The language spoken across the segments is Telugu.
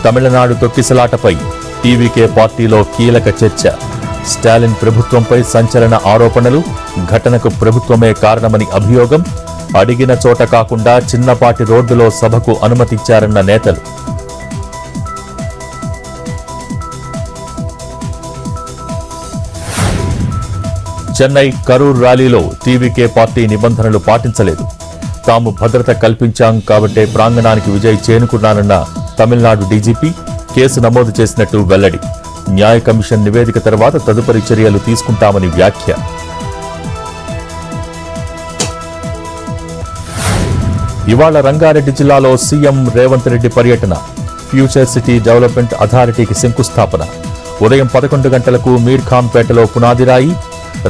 తమిళనాడు తొక్కిసలాటపై టీవీకే పార్టీలో కీలక చర్చ. స్టాలిన్ ప్రభుత్వంపై సంచలన ఆరోపణలు. ఘటనకు ప్రభుత్వమే కారణమని అభియోగం. అడిగిన చోట కాకుండా చిన్నపాటి రోడ్డులో సభకు అనుమతిచ్చారన్న నేతలు. చెన్నై కరూర్ ర్యాలీలో టీవీకే పార్టీ నిబంధనలు పాటించలేదు. తాము భద్రత కల్పించాం కాబట్టే ప్రాంగణానికి విజయ్ చేరుకున్నానన్న తమిళనాడు డీజీపీ కేసు నమోదు చేసినట్టు వెల్లడి. న్యాయ కమిషన్ నివేదిక తర్వాత తదుపరి చర్యలు తీసుకుంటామని వ్యాఖ్య. ఇవాళ రంగారెడ్డి జిల్లాలో సీఎం రేవంత్ రెడ్డి పర్యటన. ఫ్యూచర్ సిటీ డెవలప్మెంట్ అథారిటీకి శంకుస్థాపన. ఉదయం 11 గంటలకు మీర్ఖాన్పేటలో పునాదిరాయి.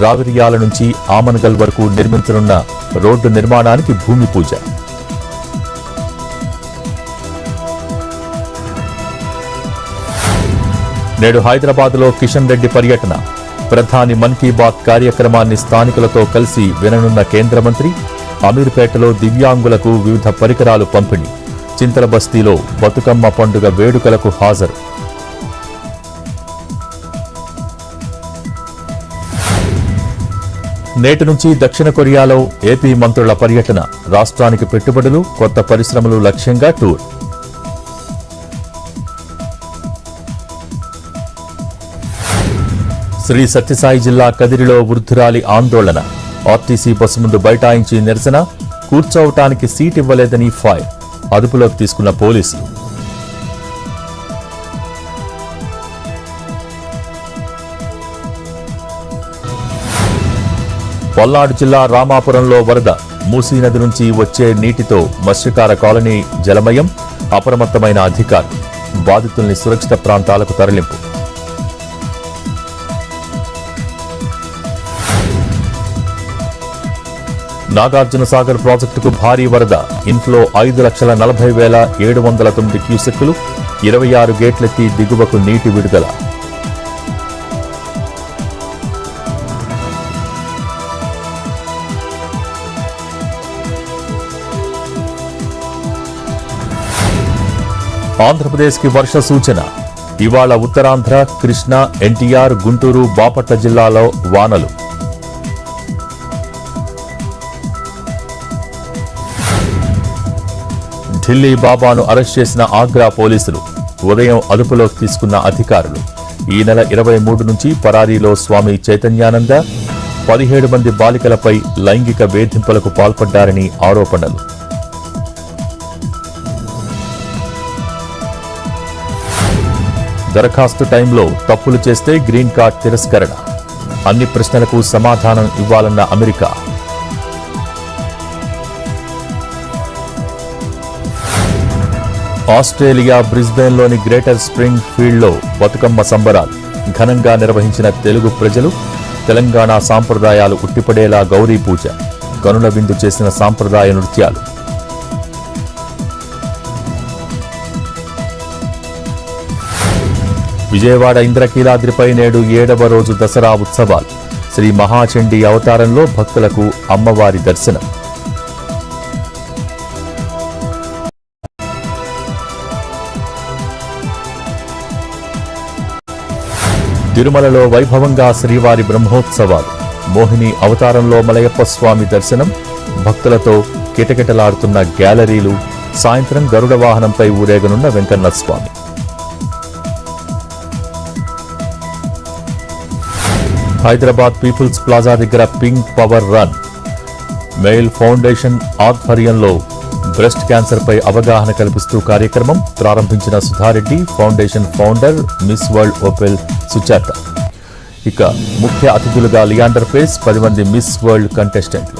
రావిరియాల నుంచి ఆమన్గల్ వరకు నిర్మించనున్న రోడ్డు నిర్మాణానికి భూమి పూజ. నేడు హైదరాబాద్లో కిషన్ రెడ్డి పర్యటన. ప్రధాని మన్ కీ బాత్ కార్యక్రమాన్ని స్థానికులతో కలిసి విననున్న కేంద్ర మంత్రి. అమీర్పేటలో దివ్యాంగులకు వివిధ పరికరాలు పంపిణీ. చింతల బస్తీలో బతుకమ్మ పండుగ వేడుకలకు హాజరు. నేటి నుంచి దక్షిణ కొరియాలో ఏపీ మంత్రుల పర్యటన. రాష్ట్రానికి పెట్టుబడులు, కొత్త పరిశ్రమలు లక్ష్యంగా టూర్. శ్రీ సత్యసాయి జిల్లా కదిరిలో వృద్ధురాలి ఆందోళన. ఆర్టీసీ బస్సు ముందు బైఠాయించి నిరసన. కూర్చోవటానికి సీట్ ఇవ్వలేదని ఫైర్. అదుపులోకి తీసుకున్న పోలీసులు. పల్నాడు జిల్లా రామాపురంలో వరద. మూసీ నది నుంచి వచ్చే నీటితో మత్స్యకార కాలనీ జలమయం. అప్రమత్తమైన అధికారులు. బాధితుల్ని సురక్షిత ప్రాంతాలకు తరలింపు. నాగార్జున సాగర్ ప్రాజెక్టుకు భారీ వరద. ఇన్ఫ్లో 5,40,709 క్యూసెక్కులు. 26 గేట్లెత్తి దిగువకు నీటి విడుదల. ఆంధ్రప్రదేశ్కి వర్ష సూచన. ఇవాళ ఉత్తరాంధ్ర, కృష్ణా, ఎన్టీఆర్, గుంటూరు, బాపట్ల జిల్లాలో వానలు. ఢిల్లీ బాబాను అరెస్ట్ చేసిన ఆగ్రా పోలీసులు. ఉదయం అదుపులోకి తీసుకున్న అధికారులు. ఈ నెల 23 నుంచి పరారీలో స్వామి చైతన్యానంద. 17 మంది బాలికలపై లైంగిక వేధింపులకు పాల్పడ్డారని ఆరోపణలు. దరఖాస్తు టైంలో తప్పులు చేస్తే గ్రీన్ కార్డ్ తిరస్కరణ. అన్ని ప్రశ్నలకు సమాధానం ఇవ్వాలన్న అమెరికా. ఆస్ట్రేలియా బ్రిస్బేన్లోని గ్రేటర్ స్ప్రింగ్ ఫీల్డ్లో బతుకమ్మ సంబరాలు. ఘనంగా నిర్వహించిన తెలుగు ప్రజలు. తెలంగాణ సాంప్రదాయాలు ఉట్టిపడేలా గౌరీ పూజ. కనుల విందు చేసిన సాంప్రదాయ నృత్యాలు. విజయవాడ ఇంద్రకీలాద్రిపై నేడు 7వ రోజు దసరా ఉత్సవాలు. శ్రీ మహాచండీ అవతారంలో భక్తులకు అమ్మవారి దర్శనం. తిరుమలలో వైభవంగా శ్రీవారి బ్రహ్మోత్సవాలు. మోహిని అవతారంలో మలయప్ప స్వామి దర్శనం. భక్తులతో కిటకిటలాడుతున్న గ్యాలరీలు. సాయంత్రం గరుడ వాహనంపై ఊరేగనున్న వెంకన్న స్వామి. హైదరాబాద్ పీపుల్స్ ప్లాజా దగ్గర pink power run. Mail foundation ఆధ్వర్యంలో బ్రెస్ట్ క్యాన్సర్పై అవగాహన కల్పిస్తూ కార్యక్రమం ప్రారంభించిన Sudha Reddy foundation founder, miss world Opel సుచాత. ఇక ముఖ్య అతిథులుగా లియాండర్ పేస్, 10 మంది మిస్ వరల్డ్ కంటెస్టెంట్లు.